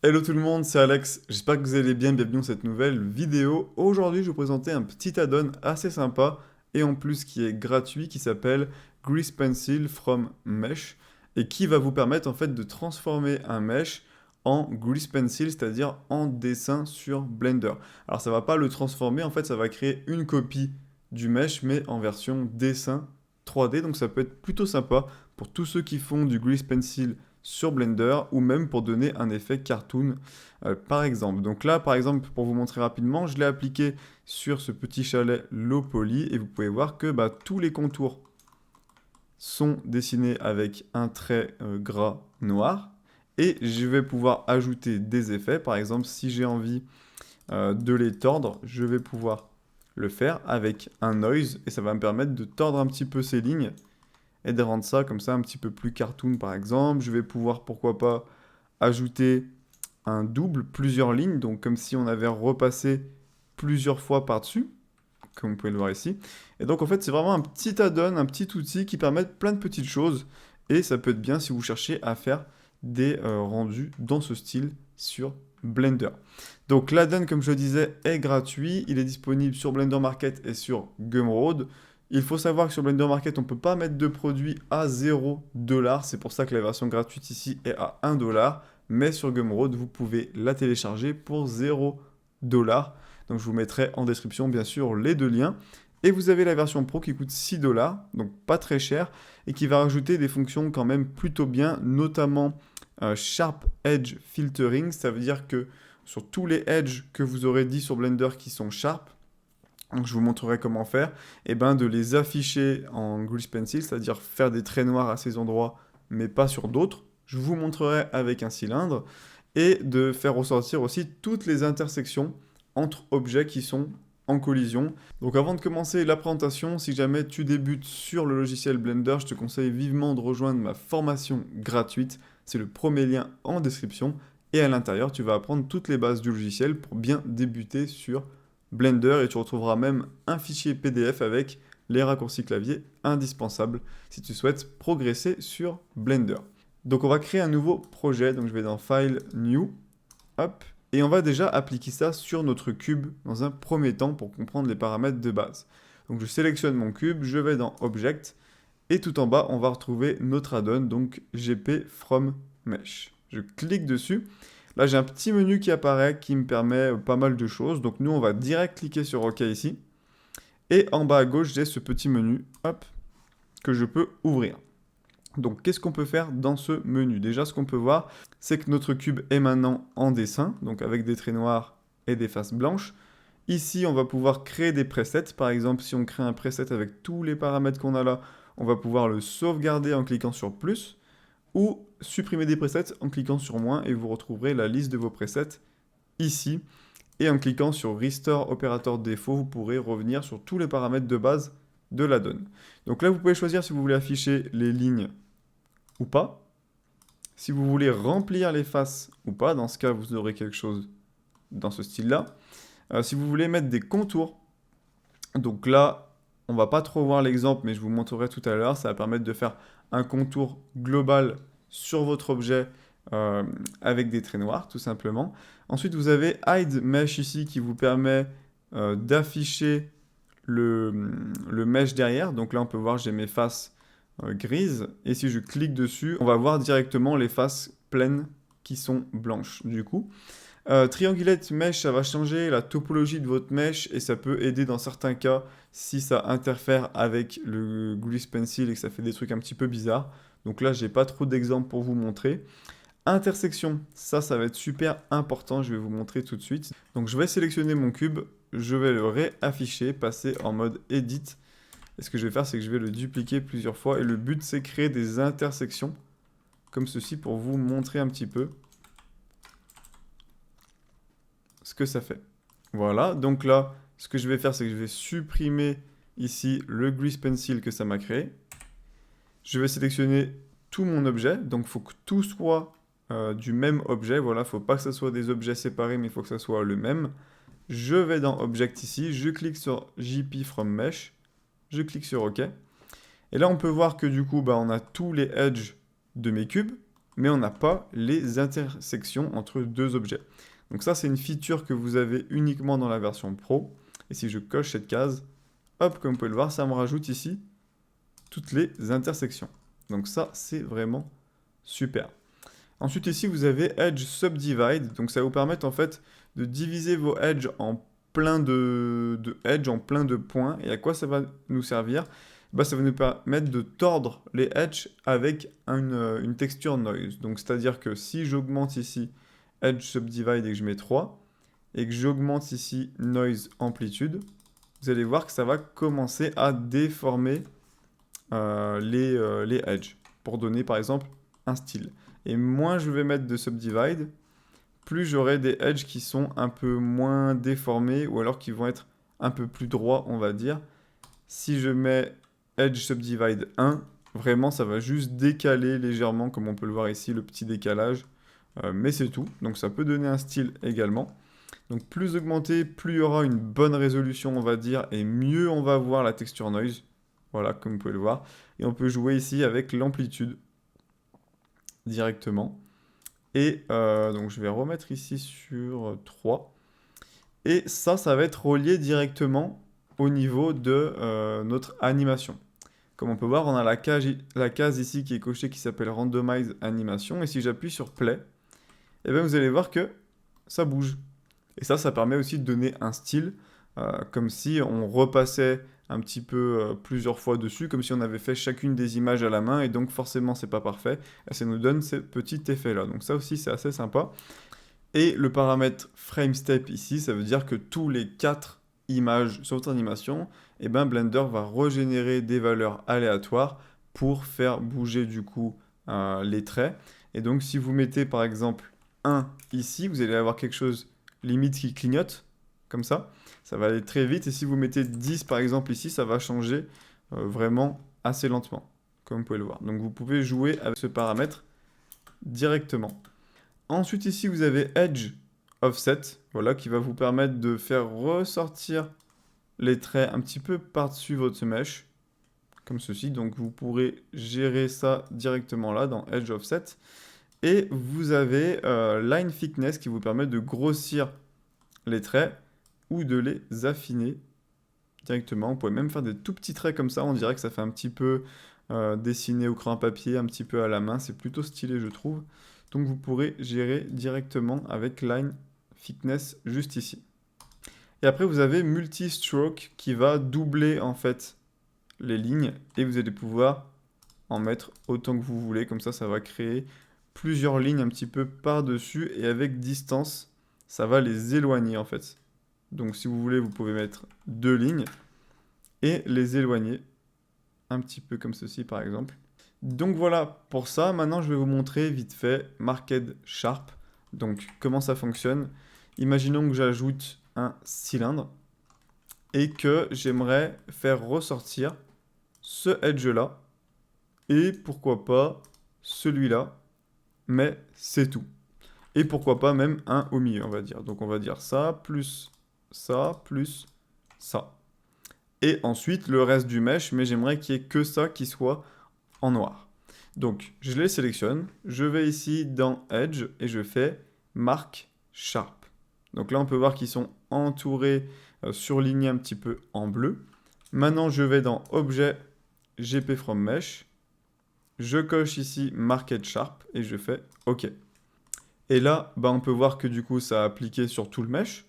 Hello tout le monde, c'est Alex, j'espère que vous allez bien, bienvenue dans cette nouvelle vidéo. Aujourd'hui je vais vous présenter un petit add-on assez sympa et en plus qui est gratuit qui s'appelle Grease Pencil from Mesh et qui va vous permettre en fait de transformer un mesh en Grease Pencil, c'est-à-dire en dessin sur Blender. Alors ça va pas le transformer, en fait ça va créer une copie du mesh mais en version dessin 3D, donc ça peut être plutôt sympa pour tous ceux qui font du Grease Pencil sur Blender ou même pour donner un effet cartoon par exemple. Donc là par exemple pour vous montrer rapidement, je l'ai appliqué sur ce petit chalet low poly et vous pouvez voir que tous les contours sont dessinés avec un trait gras noir et je vais pouvoir ajouter des effets. Par exemple si j'ai envie de les tordre, je vais pouvoir le faire avec un noise et ça va me permettre de tordre un petit peu ces lignes et de rendre ça comme ça un petit peu plus cartoon par exemple. Je vais pouvoir pourquoi pas ajouter un double, plusieurs lignes, donc comme si on avait repassé plusieurs fois par-dessus, comme vous pouvez le voir ici. Et donc en fait c'est vraiment un petit add-on, un petit outil qui permet plein de petites choses et ça peut être bien si vous cherchez à faire des rendus dans ce style sur Blender. Donc l'add-on, comme je le disais, est gratuit. Il est disponible sur Blender Market et sur Gumroad. Il faut savoir que sur Blender Market, on ne peut pas mettre de produit à 0 $. C'est pour ça que la version gratuite ici est à 1 $. Mais sur Gumroad, vous pouvez la télécharger pour 0 $. Donc je vous mettrai en description, bien sûr, les deux liens. Et vous avez la version Pro qui coûte 6 $, donc pas très cher, et qui va rajouter des fonctions quand même plutôt bien, notamment Sharp Edge Filtering. Ça veut dire que sur tous les edges que vous aurez dit sur Blender qui sont sharp, donc je vous montrerai comment faire, et de les afficher en Grease Pencil, c'est-à-dire faire des traits noirs à ces endroits, mais pas sur d'autres. Je vous montrerai avec un cylindre, et de faire ressortir aussi toutes les intersections entre objets qui sont en collision. Donc avant de commencer la présentation, si jamais tu débutes sur le logiciel Blender, je te conseille vivement de rejoindre ma formation gratuite. C'est le premier lien en description. Et à l'intérieur, tu vas apprendre toutes les bases du logiciel pour bien débuter sur Blender et tu retrouveras même un fichier PDF avec les raccourcis clavier indispensables si tu souhaites progresser sur Blender. Donc on va créer un nouveau projet, donc je vais dans File, New, hop, et on va déjà appliquer ça sur notre cube dans un premier temps pour comprendre les paramètres de base. Donc je sélectionne mon cube, je vais dans Object, et tout en bas on va retrouver notre add-on, donc GP from Mesh. Je clique dessus. Là, j'ai un petit menu qui apparaît qui me permet pas mal de choses. Donc, nous, on va direct cliquer sur OK ici. Et en bas à gauche, j'ai ce petit menu, hop, que je peux ouvrir. Donc, qu'est-ce qu'on peut faire dans ce menu? Déjà, ce qu'on peut voir, c'est que notre cube est maintenant en dessin, donc avec des traits noirs et des faces blanches. Ici, on va pouvoir créer des presets. Par exemple, si on crée un preset avec tous les paramètres qu'on a là, on va pouvoir le sauvegarder en cliquant sur plus ou supprimer des presets en cliquant sur moins et vous retrouverez la liste de vos presets ici. Et en cliquant sur Restore Operator Défaut, vous pourrez revenir sur tous les paramètres de base de la donne. Donc là, vous pouvez choisir si vous voulez afficher les lignes ou pas. Si vous voulez remplir les faces ou pas, dans ce cas, vous aurez quelque chose dans ce style-là. Si vous voulez mettre des contours, donc là, on va pas trop voir l'exemple, mais je vous montrerai tout à l'heure. Ça va permettre de faire un contour global sur votre objet avec des traits noirs, tout simplement. Ensuite, vous avez Hide Mesh ici qui vous permet d'afficher le mesh derrière. Donc là, on peut voir, j'ai mes faces grises. Et si je clique dessus, on va voir directement les faces pleines qui sont blanches, du coup. Triangulate Mesh, ça va changer la topologie de votre mesh et ça peut aider dans certains cas si ça interfère avec le Grease Pencil et que ça fait des trucs un petit peu bizarres. Donc là, j'ai pas trop d'exemples pour vous montrer. Intersection, ça va être super important, je vais vous montrer tout de suite. Donc je vais sélectionner mon cube, je vais le réafficher, passer en mode Edit. Et ce que je vais faire, c'est que je vais le dupliquer plusieurs fois. Et le but, c'est créer des intersections, comme ceci, pour vous montrer un petit peu ce que ça fait. Voilà, donc là, ce que je vais faire, c'est que je vais supprimer ici le Grease Pencil que ça m'a créé. Je vais sélectionner tout mon objet, donc il faut que tout soit du même objet. Voilà, il ne faut pas que ce soit des objets séparés, mais il faut que ça soit le même. Je vais dans Object ici, je clique sur JP from Mesh, je clique sur OK. Et là, on peut voir que du coup, on a tous les edges de mes cubes. mais on n'a pas les intersections entre deux objets. Donc ça, c'est une feature que vous avez uniquement dans la version Pro. Et si je coche cette case, hop, comme vous pouvez le voir, ça me rajoute ici toutes les intersections. Donc ça, c'est vraiment super. Ensuite, ici, vous avez Edge Subdivide. Donc ça va vous permettre en fait de diviser vos edges en plein de edges, en plein de points. Et à quoi ça va nous servir? Bah, ça va nous permettre de tordre les edges avec une texture noise. Donc c'est-à-dire que si j'augmente ici Edge Subdivide et que je mets 3, et que j'augmente ici Noise Amplitude, vous allez voir que ça va commencer à déformer les edges, pour donner par exemple un style. Et moins je vais mettre de Subdivide, plus j'aurai des edges qui sont un peu moins déformés, ou alors qui vont être un peu plus droits, on va dire. Si je mets Edge Subdivide 1, vraiment ça va juste décaler légèrement, comme on peut le voir ici, le petit décalage. Mais c'est tout, donc ça peut donner un style également. Donc plus augmenté, plus il y aura une bonne résolution, on va dire, et mieux on va voir la texture noise. Voilà, comme vous pouvez le voir. Et on peut jouer ici avec l'amplitude directement. Et donc je vais remettre ici sur 3. Et ça va être relié directement au niveau de notre animation. Comme on peut voir, on a la case ici qui est cochée qui s'appelle Randomize Animation. Et si j'appuie sur Play, et bien vous allez voir que ça bouge. Et ça permet aussi de donner un style, comme si on repassait un petit peu plusieurs fois dessus, comme si on avait fait chacune des images à la main, et donc forcément c'est pas parfait, et ça nous donne ce petit effet-là. Donc ça aussi c'est assez sympa. Et le paramètre frame step ici, ça veut dire que tous les 4 images sur votre animation, et ben Blender va régénérer des valeurs aléatoires pour faire bouger du coup les traits. Et donc si vous mettez par exemple 1 ici, vous allez avoir quelque chose limite qui clignote, comme ça va aller très vite. Et si vous mettez 10 par exemple ici, ça va changer vraiment assez lentement, comme vous pouvez le voir. Donc vous pouvez jouer avec ce paramètre directement. Ensuite ici vous avez Edge Offset, voilà, qui va vous permettre de faire ressortir les traits un petit peu par-dessus votre mesh, comme ceci. Donc vous pourrez gérer ça directement là dans Edge Offset. Et vous avez Line Thickness qui vous permet de grossir les traits ou de les affiner directement. Vous pouvez même faire des tout petits traits comme ça, on dirait que ça fait un petit peu dessiné au crayon à papier, un petit peu à la main, c'est plutôt stylé je trouve. Donc vous pourrez gérer directement avec Line Thickness juste ici. Et après vous avez Multi-Stroke qui va doubler en fait les lignes et vous allez pouvoir en mettre autant que vous voulez, comme ça va créer plusieurs lignes un petit peu par-dessus et avec distance, ça va les éloigner en fait. Donc si vous voulez, vous pouvez mettre 2 lignes et les éloigner un petit peu comme ceci par exemple. Donc voilà pour ça. Maintenant, je vais vous montrer vite fait Marked Sharp. Donc comment ça fonctionne. Imaginons que j'ajoute un cylindre et que j'aimerais faire ressortir ce edge-là et pourquoi pas celui-là, mais c'est tout. Et pourquoi pas même un au milieu, on va dire. Donc on va dire ça, plus ça, plus ça. Et ensuite le reste du mesh, mais j'aimerais qu'il n'y ait que ça qui soit en noir. Donc je les sélectionne, je vais ici dans Edge et je fais Mark Sharp. Donc là on peut voir qu'ils sont entourés, surlignés un petit peu en bleu. Maintenant je vais dans Objet GP from Mesh, je coche ici Marked Sharp et je fais OK. Et là, on peut voir que du coup, ça a appliqué sur tout le mesh.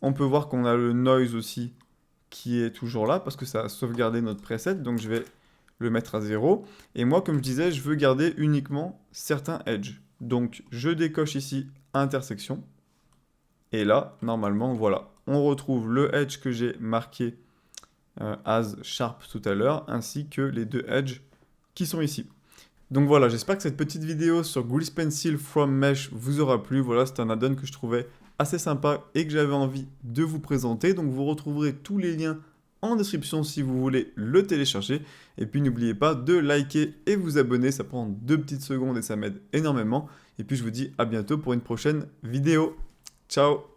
On peut voir qu'on a le noise aussi qui est toujours là parce que ça a sauvegardé notre preset. Donc, je vais le mettre à 0. Et moi, comme je disais, je veux garder uniquement certains edges. Donc, je décoche ici intersection. Et là, normalement, voilà. On retrouve le edge que j'ai marqué as sharp tout à l'heure, ainsi que les 2 edges qui sont ici. Donc voilà, j'espère que cette petite vidéo sur Grease Pencil from Mesh vous aura plu. Voilà, c'est un add-on que je trouvais assez sympa et que j'avais envie de vous présenter. Donc vous retrouverez tous les liens en description si vous voulez le télécharger. Et puis n'oubliez pas de liker et vous abonner, ça prend 2 petites secondes et ça m'aide énormément. Et puis je vous dis à bientôt pour une prochaine vidéo. Ciao!